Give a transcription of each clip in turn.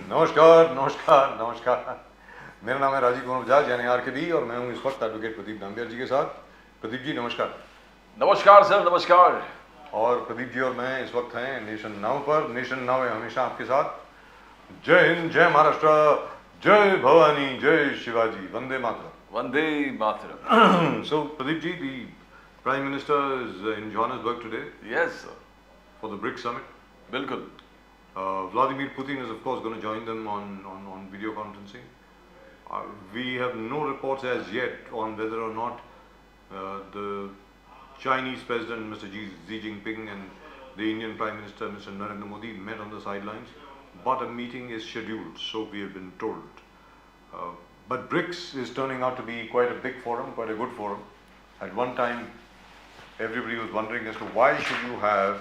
नमस्कार नमस्कार नमस्कार। मेरा नाम है राजीव कुमार बजाज यानी RKB और मैं हूं इस वक्त एडवोकेट प्रदीप नाम्बियर जी के साथ। प्रदीप जी नमस्कार। नमस्कार सर, नमस्कार। और प्रदीप जी और मैं इस वक्त हैं नेशन नाउ पर। नेशन नाउ है हमेशा आपके साथ। जय हिंद, जय महाराष्ट्र, जय भवानी, जय Shivaji, Vande Mataram. Vande Mataram. So Pradeep ji, the Prime Minister is in Johannesburg today. Yes sir. For the BRICS summit. बिल्कुल। Vladimir Putin is of course going to join them on video conferencing. We have no reports as yet on whether or not the Chinese President Mr. Xi Jinping and the Indian Prime Minister Mr. Narendra Modi met on the sidelines, but a meeting is scheduled, so we have been told. But BRICS is turning out to be quite a big forum, quite a good forum. At one time, everybody was wondering as to why should you have,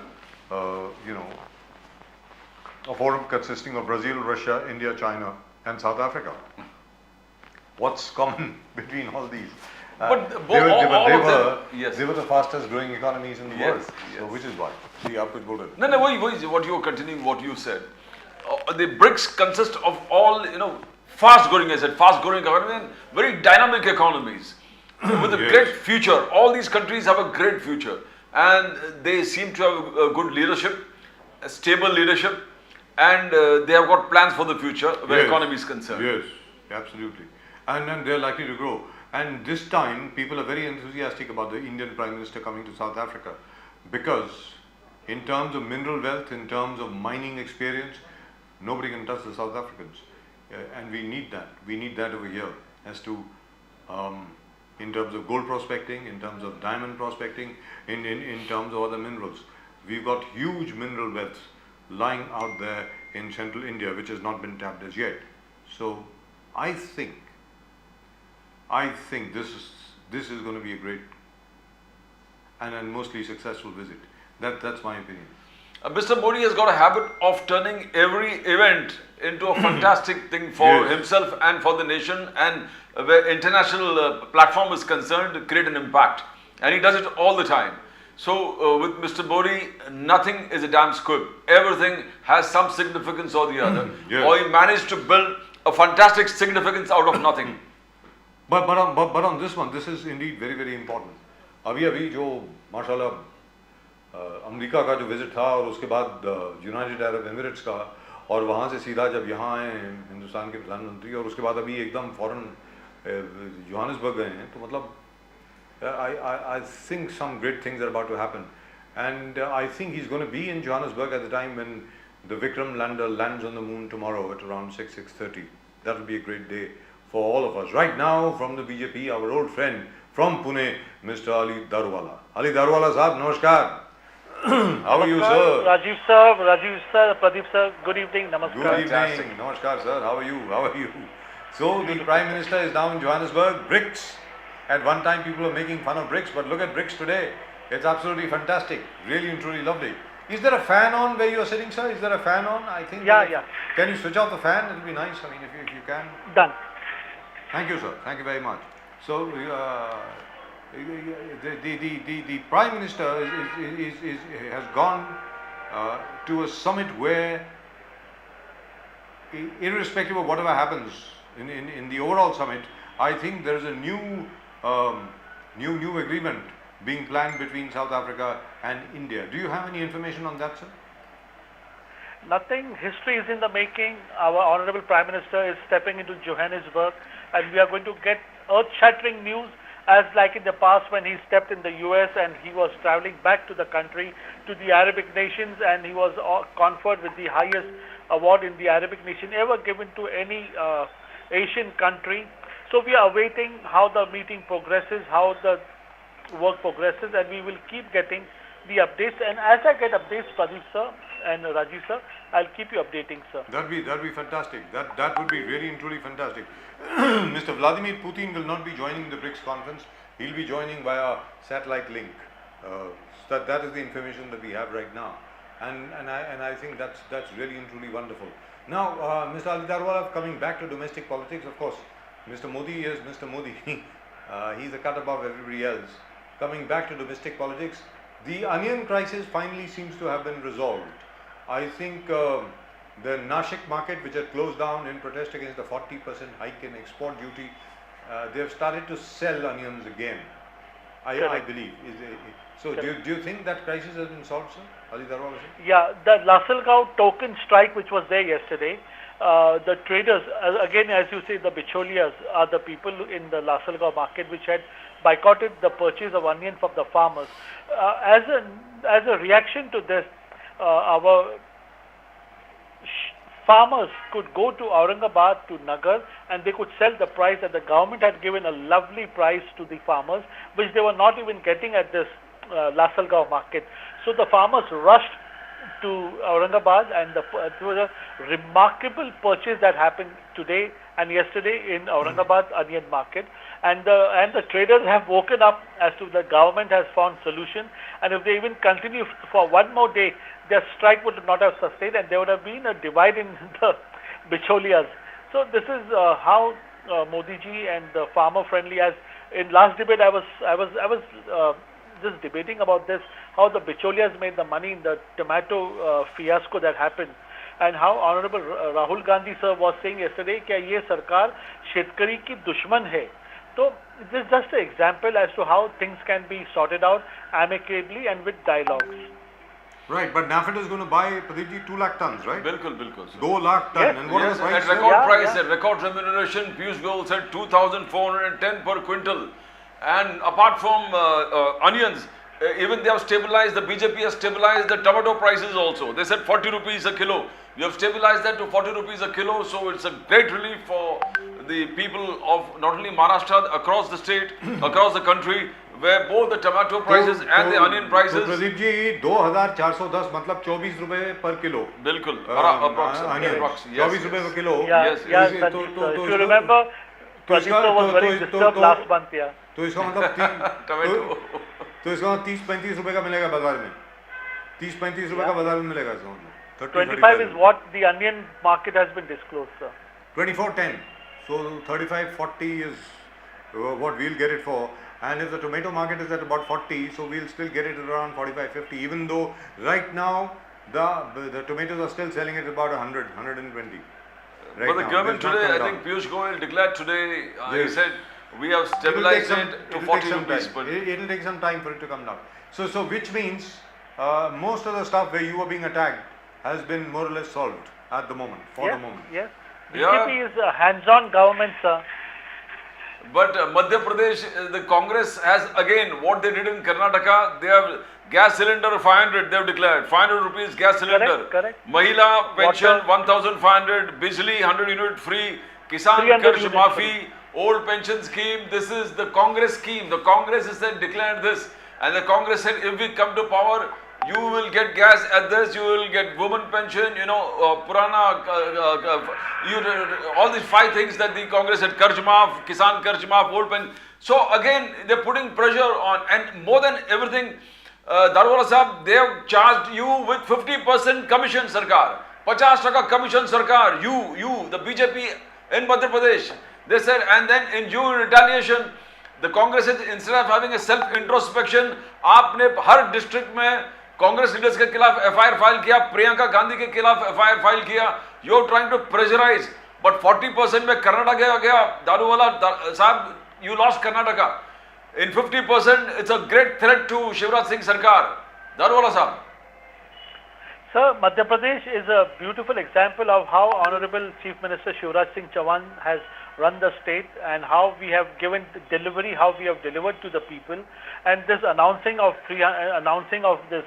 a forum consisting of Brazil, Russia, India, China and South Africa. What's common between all these? But they yes, were the fastest growing economies in the world. Yes. So which is why? See, आप कुछ बोल रहे थे? No, what you were continuing what you said. The BRICS consist of all, fast growing, I said, fast growing economy and very dynamic economies with a great future. All these countries have a great future and they seem to have a good leadership, a stable leadership, and they have got plans for the future where economy is concerned. Yes, absolutely. And they're likely to grow. And this time, people are very enthusiastic about the Indian Prime Minister coming to South Africa because in terms of mineral wealth, in terms of mining experience, nobody can touch the South Africans. And we need that. We need that over here as to, in terms of gold prospecting, in terms of diamond prospecting, in terms of other minerals. We've got huge mineral wealth lying out there in central India, which has not been tapped as yet. So I think this is going to be a great and mostly successful visit. That's my opinion. Mr. Modi has got a habit of turning every event into a fantastic thing for himself and for the nation, and where international platform is concerned, to create an impact. And he does it all the time. So with Mr. Modi, nothing is a damn squib. Everything has some significance or the other. Or he managed to build a fantastic significance out of nothing. But on this one, this is indeed very, very important. अभी जो माशाल्लाह America का जो visit था और उसके बाद United Arab Emirates का, और वहाँ से सीधा जब यहाँ आए हिंदुस्तान के प्रधानमंत्री, और उसके बाद अभी एकदम फौरन जोहानिसबर्ग गए हैं, तो मतलब I think some great things are about to happen, and I think he's going to be in Johannesburg at the time when the Vikram lander lands on the moon tomorrow at around 6:30. That will be a great day for all of us. Right now, from the BJP, our old friend from Pune, Mr. Ali Darwala. Ali Darwala Sahab, namaskar. How are you, sir? Rajiv sir, Pradeep sir, good evening, namaskar. Good evening, namaskar, sir. How are you? How are you? So the Prime Minister is now in Johannesburg. BRICS. At one time people were making fun of BRICS, but look at BRICS today. It's absolutely fantastic, really and truly lovely. Is there a fan on where you are sitting, sir? Is there a fan on? I think. Yeah. Can you switch off the fan? It will be nice. I mean, if you can. Done. Thank you, sir. Thank you very much. So the Prime Minister has gone to a summit where, irrespective of whatever happens in the overall summit, I think there is a new agreement being planned between South Africa and India. Do you have any information on that, sir? Nothing. History is in the making. Our Honorable Prime Minister is stepping into Johannesburg, and we are going to get earth-shattering news, as like in the past when he stepped in the US and he was traveling back to the country, to the Arabic nations, and he was conferred with the highest award in the Arabic nation ever given to any Asian country. So we are awaiting how the meeting progresses, how the work progresses, and we will keep getting the updates. And as I get updates, Pradeep sir and Rajiv sir, I'll keep you updating, sir. That'd be fantastic. That would be really and truly fantastic. Mr. Vladimir Putin will not be joining the BRICS conference. He'll be joining via satellite link. That is the information that we have right now, and I think that's really and truly wonderful. Now, Mr. Ali Darwala, coming back to domestic politics, of course, Mr. Modi is Mr. Modi. He's a cut above everybody else. Coming back to domestic politics, The onion crisis finally seems to have been resolved. I think the Nashik market, which had closed down in protest against the 40% hike in export duty, they have started to sell onions again. I Correct. believe. So do you think that crisis has been solved, sir? Ali Darwala sir? Yeah, the Lasalgaon token strike which was there yesterday, the traders, again as you say, the bicholias are the people in the Lasalgaon market which had boycotted the purchase of onion from the farmers. As a reaction to this, our farmers could go to Aurangabad, to Nagar, and they could sell the price that the government had given a lovely price to the farmers, which they were not even getting at this Lasalgaon market. So the farmers rushed to Aurangabad, and it was a remarkable purchase that happened today and yesterday in Aurangabad onion market. And the traders have woken up as to the government has found solution, and if they even continue for one more day, their strike would not have sustained, and there would have been a divide in the bicholias. So this is how Modi ji and the farmer friendly. As in last debate, I was just debating about this, how the bicholias made the money in the tomato fiasco that happened, and how Honorable Rahul Gandhi sir was saying yesterday कि ये सरकार शेतकरी की दुश्मन है. So this is just an example as to how things can be sorted out amicably and with dialogues. Right, but NAFED is going to buy, Pradeep ji, 2 lakh tons, right? बिल्कुल बिल्कुल sir. 2 lakh ton. Yes, And what Yes, is the price? at sir? record Yeah, price, yeah. at record remuneration, Piyush Goyal said 2,410 per quintal. And apart from onions, even they have stabilized, the BJP has stabilized the tomato prices also. They said 40 rupees a kilo. We have stabilized that to 40 rupees a kilo. So it's a great relief for the people of not only Maharashtra, across the state, across the country, where both the tomato prices and the onion तो prices. Pradeep ji 2410 मतलब 24 रुपए पर kilo. बिल्कुल, onions, approx, 24 रुपए per kilo. Yeah, Yes, yeah, yes. Sandeep sir. If you इसको- remember, तो Pradeep sir was very disturbed last month. Yeah. तो इसका मतलब Tomato. तो इसका मतलब 30-35 रुपए का मिलेगा बाजार में. 30-35 रुपए का बाजार में मिलेगा इसका मतलब. 25 is what the onion market has been disclosed, sir. 2410. So 35-40 is what we'll get it for. And if the tomato market is at about 40, so we'll still get it around 45-50. Even though right now the tomatoes are still selling at about 100-120. Right But the now. government It's not today, come I down. think Piyush Goyal declared today, he Yes. said, we have It will take stabilized some- it to it will 40 take some rupees. time. But It will take some time for it to come down. So which means most of the stuff where you were being attacked has been more or less solved at the moment, for Yes, the moment. yes. Yeah. BJP is a hands-on government, sir. But Madhya Pradesh, the Congress has again, what they did in Karnataka, they have gas cylinder 500, they have declared, 500 rupees gas cylinder. Correct. Mahila pension Water. 1500, Bijli 100 unit free, Kisan 300 Karsh unit Maafi, old pension scheme, this is the Congress scheme. The Congress has said, declared this, and the Congress said, if we come to power, you will get gas at this, you will get woman pension, all these 5 things that the Congress had, Karz Maaf, Kisan Karz Maaf, old pension. So again, they're putting pressure on, and more than everything, Darwala Sahab, they have charged you with 50% commission, Sarkar. 50% commission, Sarkar. You, the BJP in Madhya Pradesh. They said, and then in retaliation, the Congress is, instead of having a self-introspection, आपने हर district में Congress leaders के खिलाफ FIR file किया, प्रियंका गांधी के खिलाफ FIR file किया. You are trying to pressurize, but 40% में कर्नाटक गया दारूवाला साहब, you lost Karnataka. In 50%, it's a great threat to Shivraj Singh Sarkar. Darwala Sahab. Sir, Madhya Pradesh is a beautiful example of how Honorable Chief Minister Shivraj Singh Chauhan has run the state, and how we have given delivery, how we have delivered to the people. And this announcing of this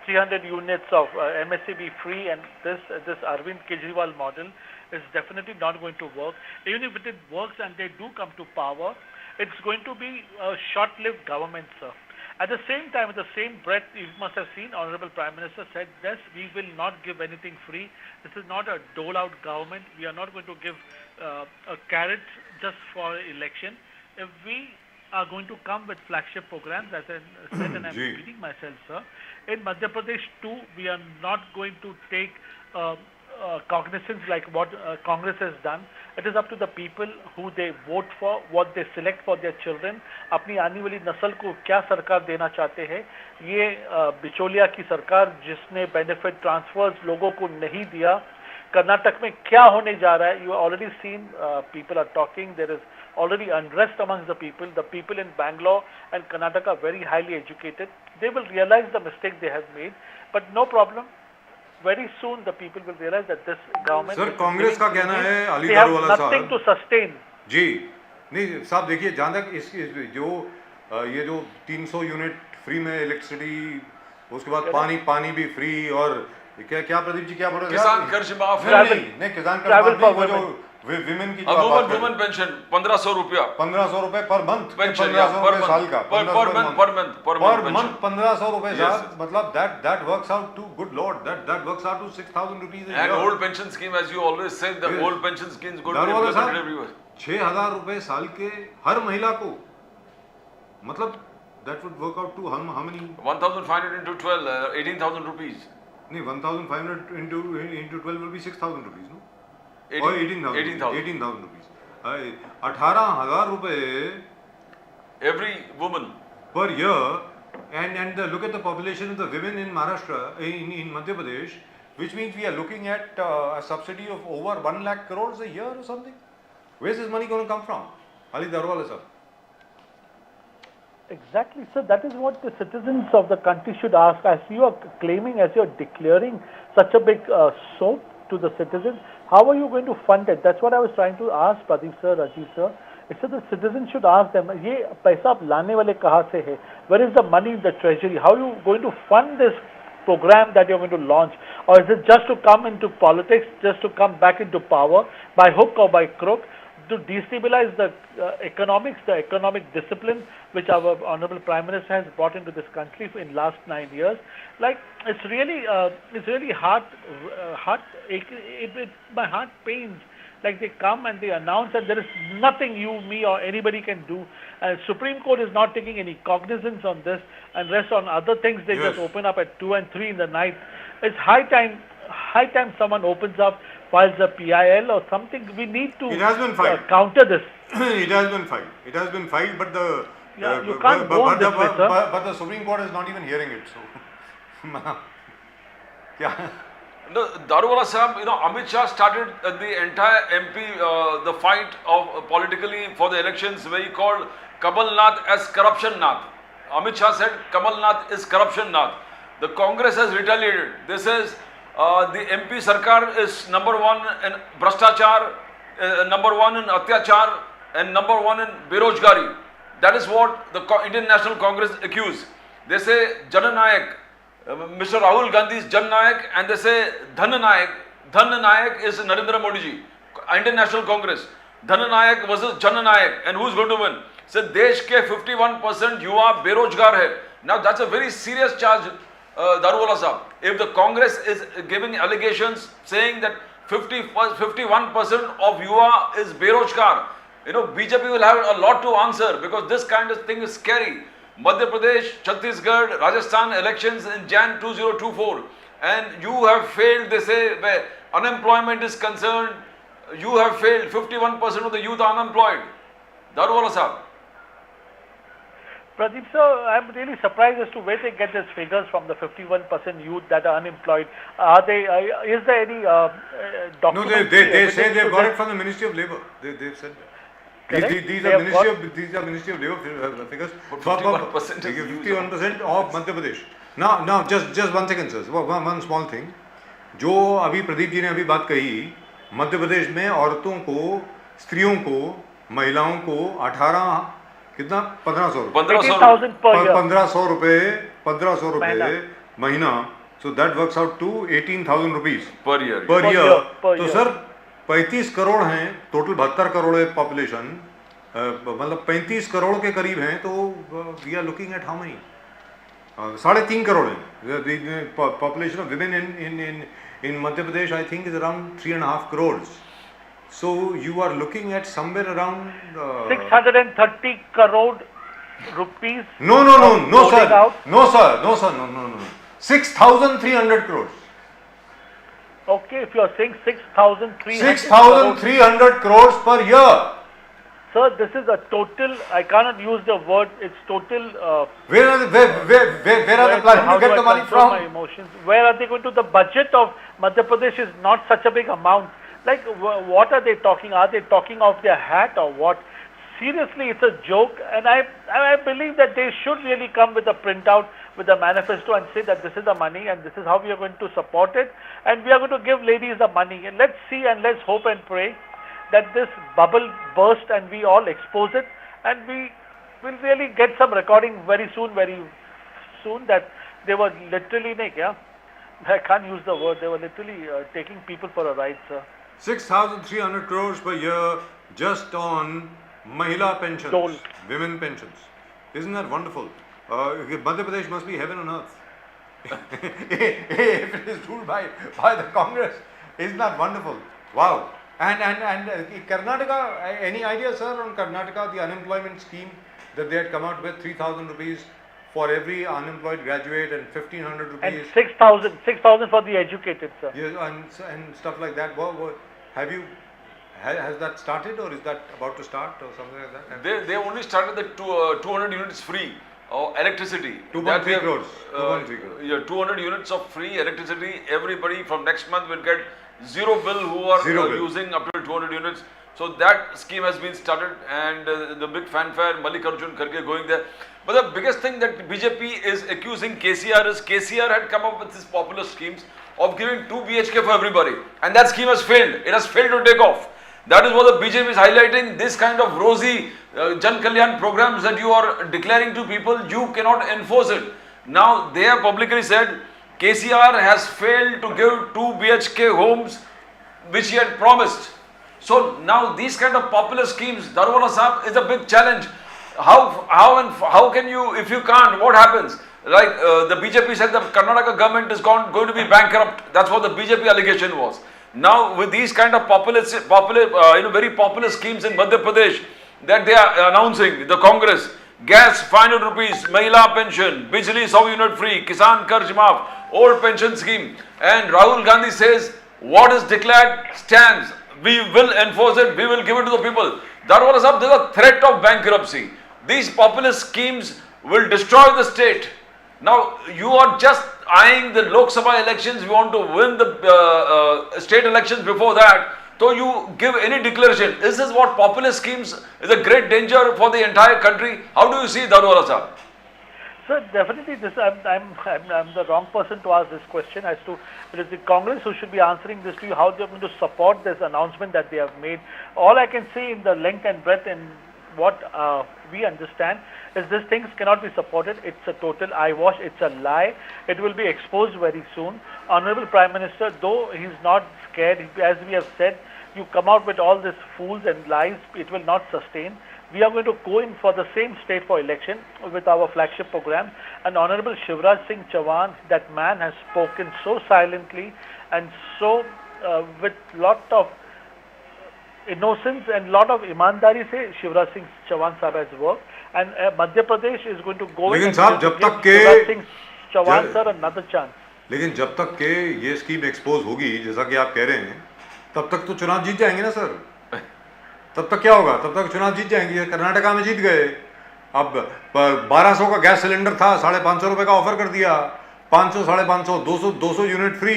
300 units of MSCB free, and this Arvind Kejriwal model is definitely not going to work. Even if it works and they do come to power, it's going to be a short-lived government, sir. At the same time, with the same breath, you must have seen Honorable Prime Minister said, yes, we will not give anything free. This is not a dole-out government. We are not going to give a carrot just for election. If we are going to come with flagship programs, as I said, and I'm Ji. repeating myself, sir, in Madhya Pradesh too, we are not going to take cognizance like what Congress has done. It is up to the people who they vote for, what they select for their children. अपनी आने वाली नस्ल को क्या सरकार देना चाहते हैं. ये बिचौलिया की सरकार जिसने बेनिफिट ट्रांसफर्स लोगों को नहीं दिया. कर्नाटक में क्या होने जा रहा है? You already seen people are talking. There is already unrest amongst the people. The people in Bangalore and Karnataka are very highly educated. They will realize the mistake they have made, but no problem. Very soon the people will realize that this government. Sir Congress का कहना है Ali they have Daruwalla nothing साहब to sustain. जी नहीं साहब देखिए जहाँ तक इस जो ये जो 300 यूनिट फ्री में इलेक्ट्रिसिटी उसके बाद पानी भी फ्री और क्या प्रदीप जी क्या बोल रहे हैं किसान कर्ज माफ नहीं किसान कर्ज माफ नहीं जो विमेन की वुमन पेंशन 1500 रुपया 1500 रुपए पर मंथ पेंशन 1500 रुपए साल का पर मंथ 1500 रुपए साहब मतलब that works out to good lord that works out to 6000 rupees a year. And old pension scheme, as you always say, the old pension scheme is going to be Daruwalla implemented साहब everywhere. 6000 रुपए साल के हर महिला को मतलब that would work out to how many 1500 into 12 18,000 rupees. नहीं 1500 into 12 will be 6000 rupees no 18,000 or 18,000 rupees 18,000 रुपए every woman. per year and look at the population of the women in Maharashtra in Madhya Pradesh, which means we are looking at a subsidy of over 1 lakh crores a year or something. Where's this money going to come from? Ali Darawala sir. Exactly, sir. That is what the citizens of the country should ask. As you are claiming, as you are declaring such a big soap to the citizens, how are you going to fund it? That's what I was trying to ask Pradeep sir, Rajiv sir. It said the citizens should ask them, ये पैसा आप लाने वाले कहाँ से है? Where is the money in the treasury? How are you going to fund this program that you're going to launch? Or is it just to come into politics, just to come back into power by hook or by crook, to destabilize the economics, the economic discipline which our Honorable Prime Minister has brought into this country in last 9 years? Like, it's really my heart pains. Like, they come and they announce that there is nothing you, me or anybody can do. And Supreme Court is not taking any cognizance on this, and rest on other things they just open up at 2 and 3 in the night. It's high time someone opens up, files a PIL or something. We need to counter this. It has been filed, but the you can't go on this way, sir. But the Supreme Court is not even hearing it. So, yeah. No, Daruwala Sahab, Amit Shah started the entire MP, the fight of politically for the elections, where he called Kamal Nath as Corruption Nath. Amit Shah said Kamal Nath is Corruption Nath. The Congress has retaliated. This is the MP Sarkar is number one in Bhrashtachar, number one in Atyachar, and number one in Berojgari. That is what the Indian National Congress accused. They say Jananayak. Mr. Rahul Gandhi is Jan Nayak, and they say Dhan Nayak. Dhan Nayak is Narendra Modi ji, Indian National Congress. Dhan Nayak versus Jan Nayak, and who's going to win? Said Desh ke 51% yuva berojgar hai. Now that's a very serious charge, Daruwala Sahab. If the Congress is giving allegations saying that 51% of yuva is berojgar, BJP will have a lot to answer, because this kind of thing is scary. Madhya Pradesh, Chhattisgarh, Rajasthan elections in Jan 2024, and you have failed. They say where unemployment is concerned, you have failed. 51% of the youth are unemployed. Daruwala Sahab. Pradeep sir, I'm really surprised as to where they get these figures from, the 51% youth that are unemployed. Are they? Is there any document? No, they say they've got it from the Ministry of Labour. They've said that. These are Ministry of Labour figures. 51% of Madhya Pradesh. Now, just 1 second, sir. One small thing. जो अभी प्रदीप जी ने अभी बात कही, मध्य प्रदेश में औरतों को, स्त्रियों को, महिलाओं को 1500 रुपए महीना. So that works out to 18,000 rupees per year. तो सर 35 करोड़ हैं, टोटल 72 करोड़ है पॉपुलेशन, मतलब 35 करोड़ के करीब हैं, तो we are looking at how many 3.5 crore है. Population of women in Madhya Pradesh, I think, is around 3.5 crores. So you are looking at somewhere around 630 crore rupees. No, sir. 6,300 crores. Okay, if you are saying 6,300 6,300 crores per year. Sir, this is a total, I cannot use the word, it's total. Where are they planning How to get do the I money control from? my emotions? Where are they going to? The budget of Madhya Pradesh is not such a big amount. Like, what are they talking? Are they talking off their hat or what? Seriously, it's a joke, and I believe that they should really come with a printout, with a manifesto, and say that this is the money and this is how we are going to support it, and we are going to give ladies the money. And let's see and let's hope and pray that this bubble burst and we all expose it, and we will really get some recording very soon, that they were literally, I can't use the word, they were literally taking people for a ride, sir. 6,300 crores per year just on Mahila pensions, Dole. women pensions. Isn't that wonderful? Madhya Pradesh must be heaven on earth. If it is ruled by the Congress, isn't that wonderful? Wow. And Karnataka, any idea, sir, on Karnataka, the unemployment scheme that they had come out with, 3,000 rupees for every unemployed graduate and 1,500 And rupees. 6,000 for the educated, sir. Yes, and stuff like that. Has that started, or is that about to start, or something like that? They only started the 200 units free electricity. 2.3 crores. 2.3 crores. Yeah, 200 units of free electricity. Everybody from next month will get zero bill who are using up to 200 units. So that scheme has been started, and the big fanfare, Mallikarjun Kharge going there. But the biggest thing that BJP is accusing KCR is KCR had come up with these popular schemes of giving 2 BHK for everybody, and that scheme has failed. It has failed to take off. That is what the BJP is highlighting. This kind of rosy Jan Kalyan programs that you are declaring to people, you cannot enforce it. Now they have publicly said KCR has failed to give 2 BHK homes which he had promised. So now these kind of popular schemes, Darwala Sahab, is a big challenge. How can you, if you can't, what happens? Like the BJP said the Karnataka government is going to be bankrupt. That's what the BJP allegation was. Now with these kind of very popular schemes in Madhya Pradesh that they are announcing, the Congress, gas 500 rupees, Mahila pension, Bijli 100 unit free, Kisan Karz Maaf, old pension scheme, and Rahul Gandhi says what is declared stands. We will enforce it, we will give it to the people. Darwala Sahab, there is a threat of bankruptcy. These populist schemes will destroy the state. Now you are just eyeing the Lok Sabha elections, we want to win the state elections before that. So you give any declaration. Is this what populist schemes is a great danger for the entire country? How do you see Darwala Sahab? Sir, definitely this. I'm the wrong person to ask this question as to it is the Congress who should be answering this to you, how they are going to support this announcement that they have made. All I can say in the length and breadth and what we understand is these things cannot be supported. It's a total eyewash. It's a lie. It will be exposed very soon. Honorable Prime Minister, though he's not scared, as we have said, you come out with all these fools and lies, it will not sustain. We are going to go in for the same state for election with our flagship program. And Honorable Shivraj Singh Chauhan, that man has spoken so silently and so with lot of innocence and lot of imandari se Shivraj Singh Chauhan Sahab has worked. And Madhya Pradesh is going to go in and give Shivraj Singh Chauhan sir another chance. लेकिन जब तक के ये scheme expose होगी, जैसा कि आप कह रहे हैं, तब तक तो चुनाव जीत जाएंगे ना सर. तब तक क्या होगा? तब तक चुनाव जीत जाएंगे. कर्नाटका में जीत गए. अब 1200 का गैस सिलेंडर था, 550 रुपए का ऑफर कर दिया. 500, 550, 200 यूनिट फ्री.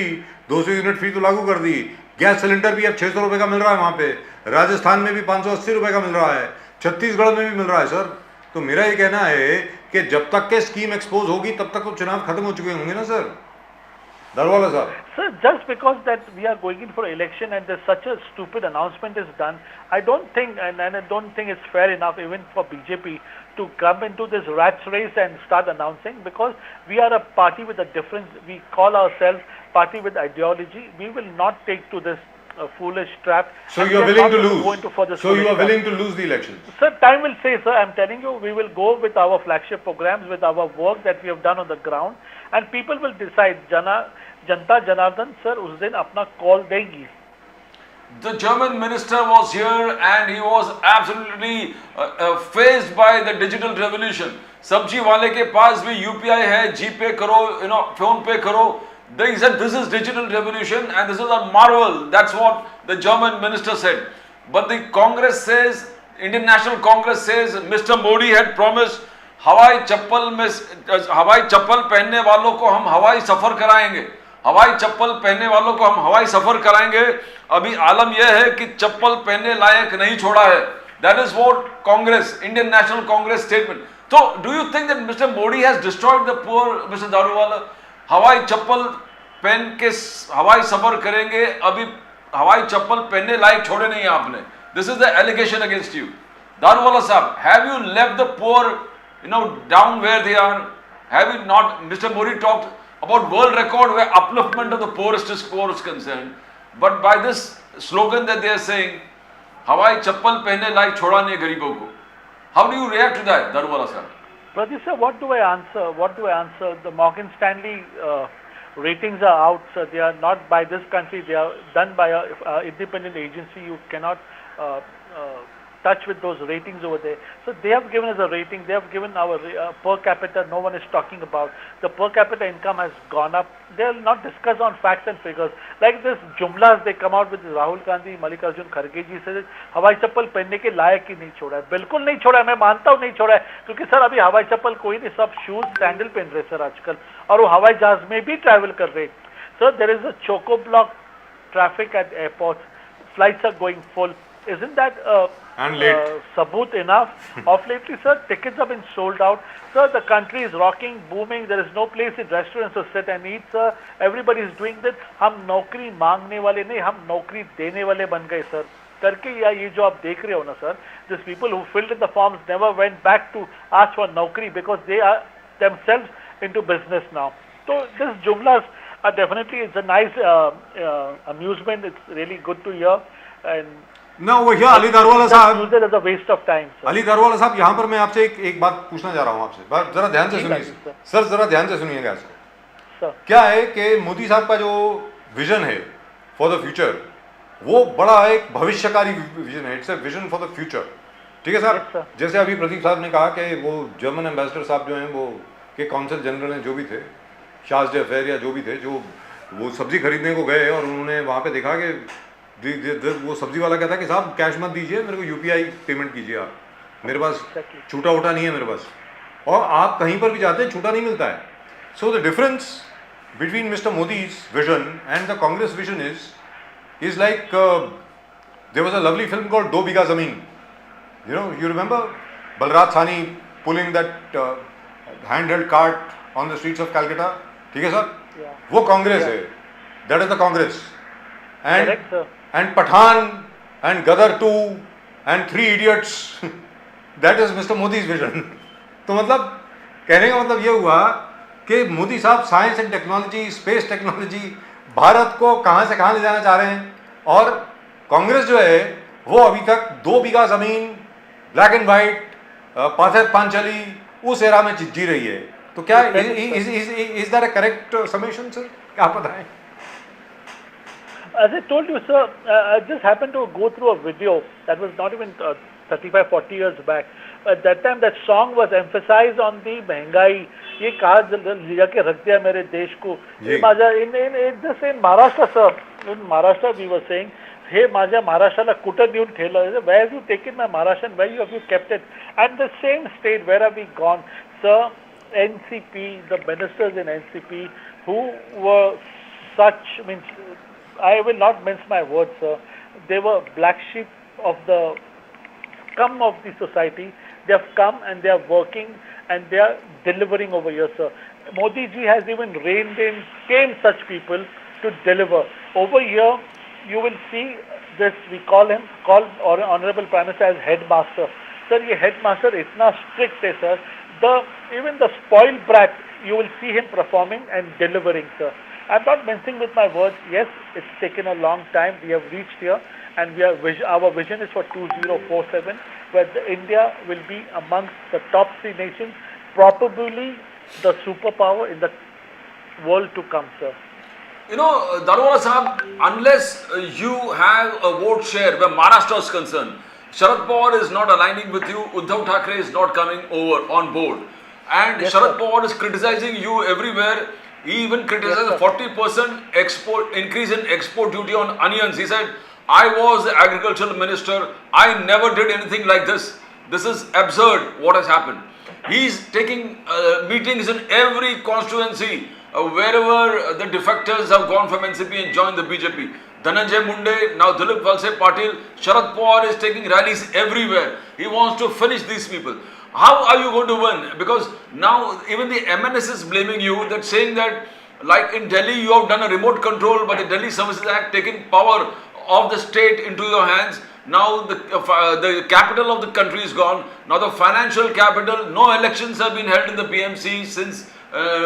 200 यूनिट फ्री तो लागू कर दी. गैस सिलेंडर भी अब 600 रुपए का मिल रहा है वहाँ पे. राजस्थान में भी 580 रुपए का मिल रहा है. छत्तीसगढ़ में भी मिल रहा है सर. तो मेरा ये कहना है कि जब तक के स्कीम एक्सपोज होगी तब तक तो चुनाव खत्म हो चुके होंगे ना sir. Darwala sir. Sir, just because that we are going in for election and there's such a stupid announcement is done, I don't think, and I don't think it's fair enough even for BJP to come into this rat's race and start announcing, because we are a party with a difference. We call ourselves party with ideology. We will not take to this foolish trap. So you are willing to lose. So you are willing to lose the elections. Sir, time will say, sir. I'm telling you, we will go with our flagship programs, with our work that we have done on the ground, and people will decide. Janta Janardhan sir उस दिन अपना call देंगी. The German minister was here and he was absolutely fazed by the digital revolution. सब्जी वाले के पास भी UPI है, GPay करो, phone pay करो. They said this is digital revolution and this is a marvel. That's what the German minister said. But the Congress says, Indian National Congress says, Mr. Modi had promised हवाई चप्पल पहनने वालों को हम हवाई सफर कराएंगे, हवाई चप्पल पहनने वालों को हम हवाई सफर कराएंगे. अभी आलम यह है कि चप्पल पहनने लायक नहीं छोड़ा है. That is what Congress, Indian National Congress statement. So, do you think that Mr. Modi has destroyed the poor, Mr. Daruwala? हवाई चप्पल पहन के हवाई सफर करेंगे, अभी हवाई चप्पल पहनने लायक छोड़े नहीं आपने. This is the allegation against you. Daruwala sahab, have you left the poor, down where they are? Have you not? Mr. Modi talked about world record where upliftment of the poorest is concerned. But by this slogan that they are saying, हवाई चप्पल पहनने लायक छोड़ा नहीं गरीबों को. How do you react to that, Daruwala sahab? Pradeep sir, what do I answer? The Morgan Stanley ratings are out, sir. They are not by this country. They are done by an independent agency. You cannot touch with those ratings over there. So they have given us a rating. They have given our per capita. No one is talking about. The per capita income has gone up. They will not discuss on facts and figures. Like this jumlas they come out with Rahul Gandhi, Mallikarjun Kharge ji says हवाई चप्पल पहनने के लायक ही नहीं छोड़ा है. बिल्कुल नहीं छोड़ा है. मैं मानता हूँ नहीं छोड़ा है, क्योंकि सर अभी हवाई चप्पल कोई नहीं, सब शूज सैंडल पहन रहे सर आजकल, और वो हवाई जहाज में भी ट्रैवल कर रहे. Sir there is a choco block traffic at airports. Flights are going full. Isn't that and late sabut enough? Of lately, sir, tickets have been sold out. Sir, the country is rocking, booming. There is no place in restaurants to sit and eat, sir. Everybody is doing this. हम नौकरी मांगने वाले नहीं, हम नौकरी देने वाले बन गए सर. करके या ये जो आप देख रहे हो ना sir, these people who filled in the forms never went back to ask for नौकरी because they are themselves into business now. So this jumlas are definitely, it's a nice amusement. It's really good to hear. And ना वो here Ali दारवाला साहब, use it as a waste of time, sir. Ali दारवाला साहब, यहाँ पर मैं आपसे एक बात पूछना चाह रहा हूँ आपसे. जरा ध्यान से सुनिए सर, जरा ध्यान से सुनिएगा इसको. क्या है कि मोदी साहब का जो विजन है फॉर द फ्यूचर, वो बड़ा एक भविष्यकारी विजन है. It's a vision for the future. ठीक है सर. जैसे अभी प्रदीप साहब ने कहा कि वो जर्मन एम्बेसडर साहब जो हैं वो के कौंसल जनरल हैं, जो भी थे, शार्ज अफेयर या जो भी थे, जो वो सब्जी खरीदने को गए और उन्होंने वहाँ पे देखा कि वो सब्जी वाला कहता है कि साहब कैश मत दीजिए, मेरे को यूपीआई पेमेंट कीजिए आप, मेरे पास छूटा उठा नहीं है मेरे पास. और आप कहीं पर भी जाते हैं छूटा नहीं मिलता है. So the difference between mister Modi's vision and the Congress vision is like there was a lovely film called दो बीघा ज़मीन. You remember Balraj Sahni pulling that handheld cart on the streets of Calcutta. ठीक है सर, वो कांग्रेस है. That is the Congress. And correct, sir. And Pathan and Gadar 2 and Three Idiots, that is Mr. Modi's vision. तो मतलब कहने का मतलब ये हुआ कि मोदी साहब science and technology, space technology, Bharat को कहाँ से कहाँ ले जाना चाह रहे हैं. और कांग्रेस जो है वो अभी तक दो बीघा जमीन, ब्लैक एंड वाइट, पांचाली, उस एरा में जी रही है. तो क्या is that a correct summation sir? क्या बताएं? As I told you, sir, I just happened to go through a video that was not even 35, 40 years back. At that time, that song was emphasized on the महंगाई. ये कहा जाके रख दिया मेरे देश को. In Maharashtra, sir, in Maharashtra we were saying, hey, माझ्या महाराष्ट्राला कुठं नेऊन ठेवलं? Where have you taken my Maharashtra and where have you kept it? And the same state, where have we gone? Sir, NCP, the ministers in NCP who were such, I will not mince my words, sir. They were black sheep of the scum of the society. They have come and they are working and they are delivering over here, sir. Modi ji has even reined in, came such people to deliver. Over here, you will see this, we call Honorable Prime Minister as headmaster. Sir, ये headmaster इतना strict है, sir. Even the spoiled brat, you will see him performing and delivering, sir. I'm not mincing with my words. Yes, it's taken a long time. We have reached here, and our vision is for 2047, where India will be amongst the top 3 nations, probably the superpower in the world to come, sir. Daruwala Sahab, unless you have a vote share where Maharashtra is concerned, Sharad Pawar is not aligning with you, Uddhav Thackeray is not coming on board, and yes, Sharad Pawar is criticizing you everywhere. He even criticized Yes, the sir. 40% export increase in export duty on onions. He said, I was the agricultural minister. I never did anything like this. This is absurd what has happened. He's taking meetings in every constituency wherever the defectors have gone from NCP and joined the BJP. Dhananjay Munde, now Dilip Valse Patil, Sharad Pawar is taking rallies everywhere. He wants to finish these people. How are you going to win? Because now even the MNS is blaming you, that saying that like in Delhi you have done a remote control by the Delhi Services Act, taking power of the state into your hands. Now the capital of the country is gone. Now the financial capital, no elections have been held in the PMC since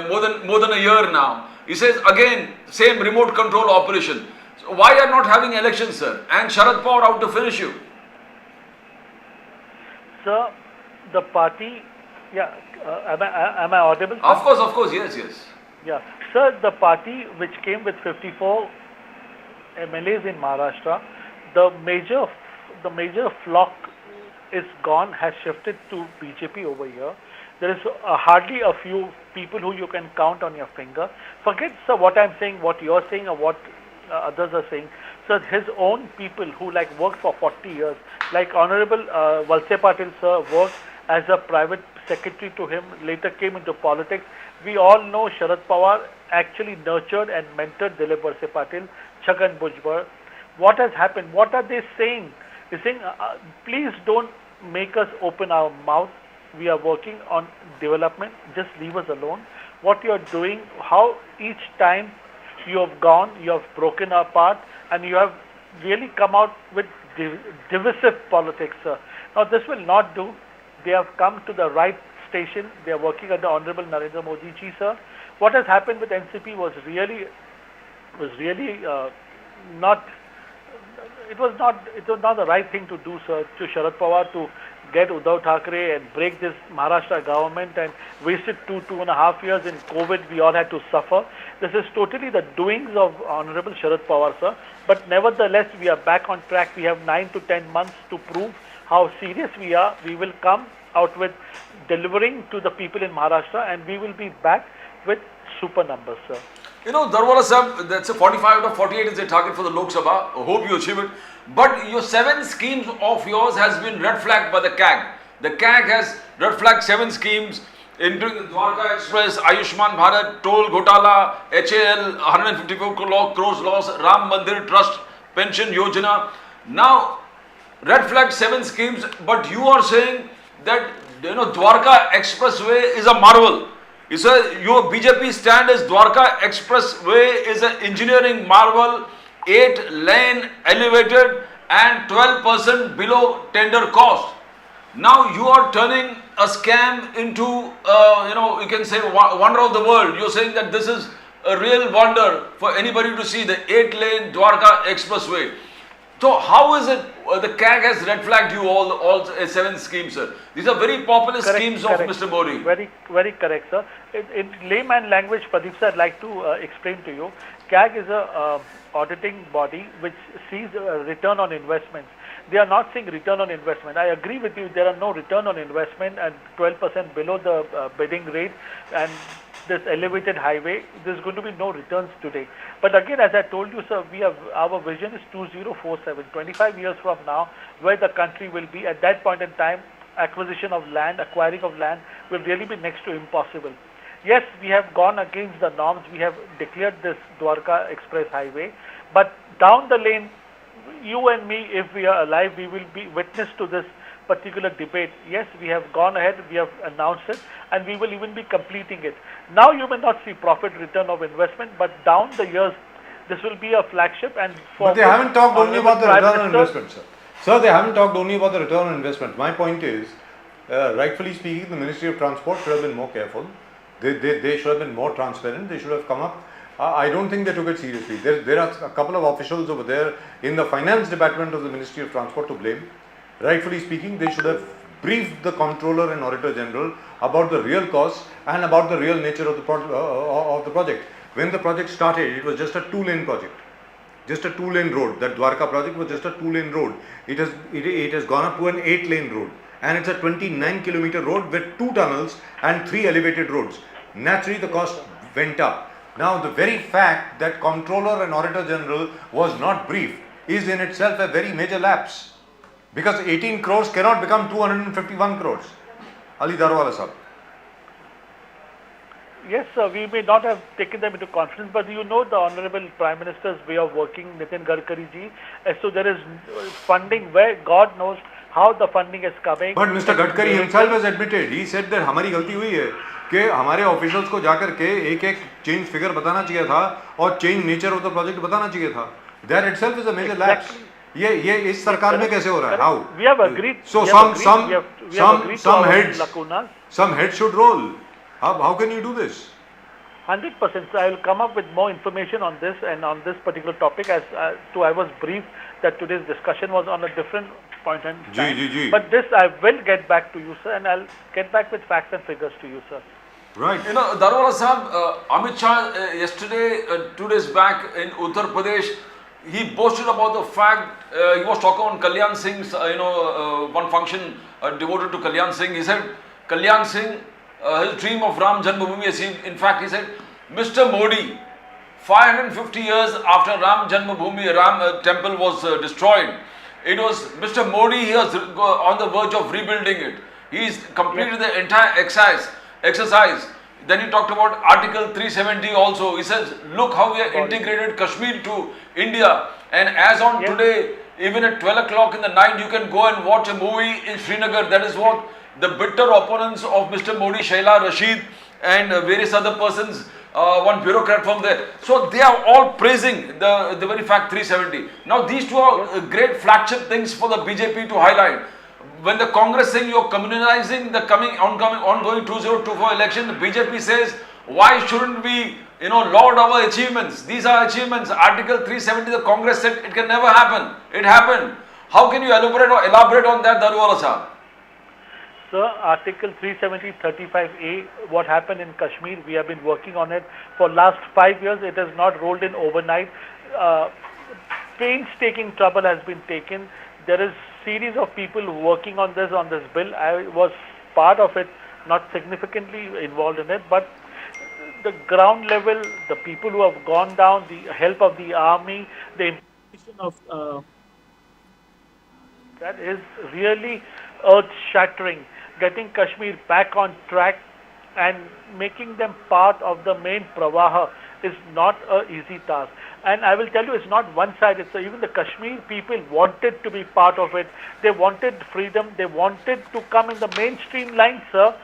more than a year now. He says again, same remote control operation. So why are not having elections, sir? And Sharad Pawar out to finish you. Sir, the party, yeah, am I audible? Sir? Of course, yes. Yeah. Sir, the party which came with 54 MLAs in Maharashtra, the major flock is gone, has shifted to BJP over here. There is hardly a few people who you can count on your finger. Forget, sir, what I'm saying, what you're saying, or what others are saying. So his own people who like worked for 40 years, like Honorable Valse Patil sir worked as a private secretary to him, later came into politics. We all know Sharad Pawar actually nurtured and mentored Dilip Valse Patil, Chhagan Bhujbal. What has happened? What are they saying? They're saying, please don't make us open our mouth. We are working on development. Just leave us alone. What you are doing, how each time you have gone, you have broken apart, and you have really come out with divisive politics, sir. Now this will not do. They have come to the right station. They are working under Honorable Narendra Modi ji, sir. What has happened with NCP was really not. It was not the right thing to do, sir. To Sharad Pawar to get Uddhav Thackeray and break this Maharashtra government and wasted 2.5 years in COVID. We all had to suffer. This is totally the doings of Honorable Sharad Pawar, sir. But nevertheless, we are back on track. We have 9 to 10 months to prove how serious we are. We will come out with delivering to the people in Maharashtra, and we will be back with super numbers, sir. You know, Darwala Sahib, that's a 45 out of 48 is the target for the Lok Sabha. I hope you achieve it. But your 7 schemes of yours has been red flagged by the CAG. The CAG has red flagged 7 schemes, including the Dwarka Express, Ayushman Bharat, Toll Ghotala, HAL, 154 crores loss, Ram Mandir Trust, Pension Yojana. Now, red flagged 7 schemes, but you are saying that, you know, Dwarka Expressway is a marvel. You say your BJP stand is Dwarka Expressway is an engineering marvel, 8-lane elevated and 12% below tender cost. Now you are turning a scam into, you can say wonder of the world. You're saying that this is a real wonder for anybody to see, the 8-lane Dwarka Expressway. So how is it the CAG has red flagged you all 7 schemes, sir? These are very popular schemes of Mr. Modi. Very correct, sir. In layman language, Pradeep sir, I'd like to explain to you. CAG is a auditing body which sees return on investments. They are not seeing return on investment. I agree with you. There are no return on investment and 12% below the bidding rate, and this elevated highway, there's going to be no returns today. But again, as I told you, sir, our vision is 2047, 25 years from now, where the country will be. At that point in time, acquisition of land, acquiring of land will really be next to impossible. Yes, we have gone against the norms. We have declared this Dwarka Express Highway, but down the lane, you and me, if we are alive, we will be witness to this particular debate. Yes, we have gone ahead, we have announced it, and we will even be completing it. Now you may not see profit return of investment, but down the years, this will be a flagship. And but they haven't talked only about the return on investment, sir. Sir, they haven't talked only about the return on investment. My point is, rightfully speaking, the Ministry of Transport should have been more careful. They should have been more transparent. They should have come up. I don't think they took it seriously. There are a couple of officials over there in the finance department of the Ministry of Transport to blame. Rightfully speaking, they should have briefed the Comptroller and Auditor General about the real costs and about the real nature of the project. When the project started, it was just a 2-lane project, just a 2-lane road. That Dwarka project was just a 2-lane road. It has gone up to an 8-lane road, and it's a 29-kilometer road with 2 tunnels and 3 elevated roads. Naturally, the cost went up. Now the very fact that Comptroller and Auditor General was not briefed is in itself a very major lapse. Because 18 crores cannot become 251 crores. Ali Darwala sahab. Yes, sir, we may not have taken them into confidence, but you know the Honorable Prime Minister's way of working, Nitin Gadkari ji. So there is funding where God knows how the funding is coming. But Mr. Gadkari himself has admitted, he said that हमारी गलती हुई है कि हमारे officers को जाकर के एक चेंज फिगर बताना चाहिए था और change nature of the project बताना चाहिए था. That itself is a major lapse. ये इस सरकार में कैसे हो रहा है? How? We have agreed. So some heads should roll. How can you do this? 100%. So I will come up with more information on this and on this particular topic as I was briefed that today's discussion was on a different point in time. But this I will get back to you, sir, and I'll get back with facts and figures to you, sir. Right. You know, Darwala Sahab, Amit Shah yesterday, 2 days back in Uttar Pradesh, he boasted about the fact, he was talking on Kalyan Singh's, one function devoted to Kalyan Singh. He said, Kalyan Singh, his dream of Ram Janmabhoomi achieved. In fact, he said, Mr. Modi, 550 years after Ram Janmabhoomi, Ram temple was destroyed, it was Mr. Modi, he was on the verge of rebuilding it. He's completed the entire exercise. Then he talked about Article 370 also. He says, look how we have integrated Kashmir to India. And as on today, even at 12 o'clock in the night, you can go and watch a movie in Srinagar. That is what the bitter opponents of Mr. Modi, Shaila Rashid and various other persons, one bureaucrat from there. So they are all praising the very fact 370. Now these two are great flagship things for the BJP to highlight. When the Congress saying you're communalizing the ongoing 2024 election, the BJP says, why shouldn't we, laud our achievements? These are achievements. Article 370, the Congress said it can never happen. It happened. How can you elaborate on that, Darwala Sahab? Sir, Article 370, 35A, what happened in Kashmir, we have been working on it for last 5 years. It has not rolled in overnight. Painstaking trouble has been taken. There is series of people working on this bill. I was part of it, not significantly involved in it, but the ground level, the people who have gone down, the help of the army, the implementation of that is really earth-shattering. Getting Kashmir back on track and making them part of the main Pravaha is not an easy task. And I will tell you, it's not one-sided. So even the Kashmir people wanted to be part of it. They wanted freedom. They wanted to come in the mainstream line, sir.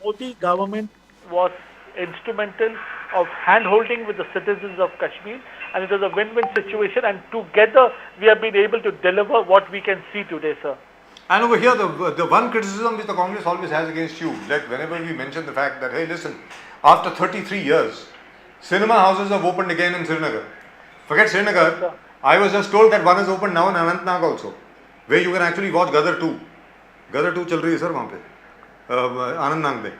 Modi government was instrumental of hand-holding with the citizens of Kashmir, and it was a win-win situation. And together, we have been able to deliver what we can see today, sir. And over here, the one criticism which the Congress always has against you, like whenever we mention the fact that, hey, listen, after 33 years, cinema houses have opened again in Srinagar. Forget Srinagar, I was just told that one is opened now in Anantnag also, where you can actually watch Gadar 2. Gadar 2 चल रही है sir वहाँ पे आनंदनाग में.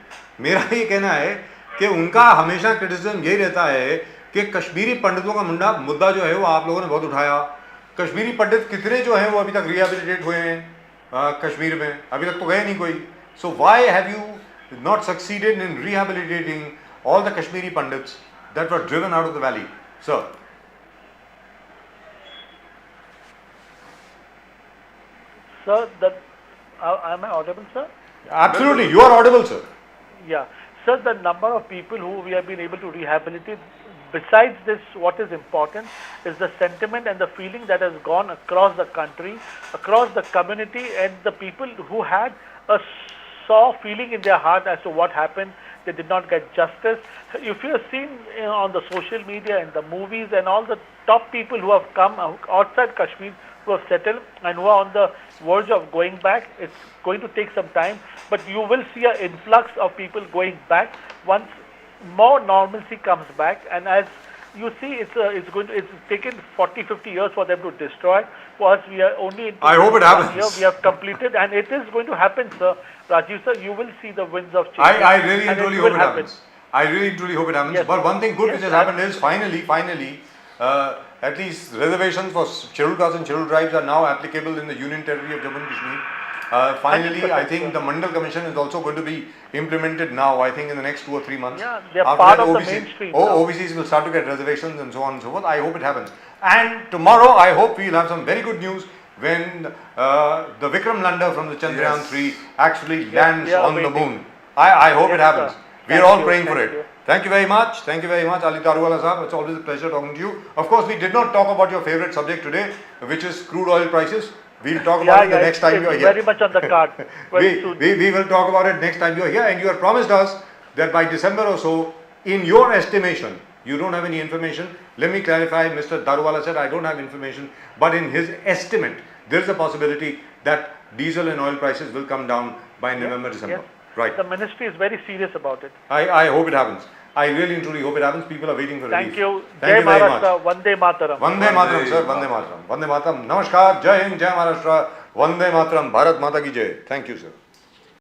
मेरा ये कहना है कि उनका हमेशा क्रिटिसिज्म यही रहता है कि कश्मीरी पंडितों का मुद्दा जो है वो आप लोगों ने बहुत उठाया. कश्मीरी पंडित कितने जो हैं वो अभी तक रिहेबिलिटेट हुए हैं कश्मीर में, अभी तक तो गए नहीं कोई. So why have you not succeeded in rehabilitating all the Kashmiri Pandits that were driven out of the valley, sir? Sir, am I audible, sir? Absolutely, you are audible, sir. Yeah. Sir, the number of people who we have been able to rehabilitate, besides this, what is important is the sentiment and the feeling that has gone across the country, across the community, and the people who had a sore feeling in their heart as to what happened. They did not get justice. If you have seen on the social media and the movies and all the top people who have come outside Kashmir, who have settled and who are on the verge of going back, it's going to take some time, but you will see an influx of people going back once more normalcy comes back. And as you see, it's taken 40-50 years for them to destroy. For us, we are only in I hope it happens. Year we have completed, and it is going to happen, sir. Rajiv sir, you will see the winds of change. I really and truly hope it happens. I really truly hope it happens. Yes, but one thing good which has happened is finally, at least reservations for scheduled castes and scheduled tribes are now applicable in the Union Territory of Jammu and Kashmir. Finally, I 100%, think sir. the Mandal Commission is also going to be implemented now, I think in the next 2 or 3 months. Yeah, they are After part that, of the OBC mainstream now. OBCs will start to get reservations and so on and so forth. I hope it happens. And tomorrow, I hope we'll have some very good news when the Vikram lander from the Chandrayaan Yes. 3 actually lands we are on the waiting. moon. I hope Yes, it happens. sir. We are Thank all you, praying for thank it. you. Thank you very much. Thank you very much, Ali Daruwala Sahab. It's always a pleasure talking to you. Of course, we did not talk about your favorite subject today, which is crude oil prices. We'll talk about it the next time you are it's here. very much on the card. Very soon. We will talk about it next time you are here, and you have promised us that by December or so, in your estimation, you don't have any information. Let me clarify, Mr. Daruwala said I don't have information, but in his estimate, there is a possibility that diesel and oil prices will come down by November, December. Yes. Right. The ministry is very serious about it. I hope it happens. I really and truly hope it happens. People are waiting for Thank relief. you. Thank you very much. Maharashtra, Vande Mataram. Vande Mataram, sir. Vande Mataram. Vande Mataram. Namaskar. Jai Hind. Jai Maharashtra. Vande Mataram. Bharat Mata ki Jai. Thank you, sir.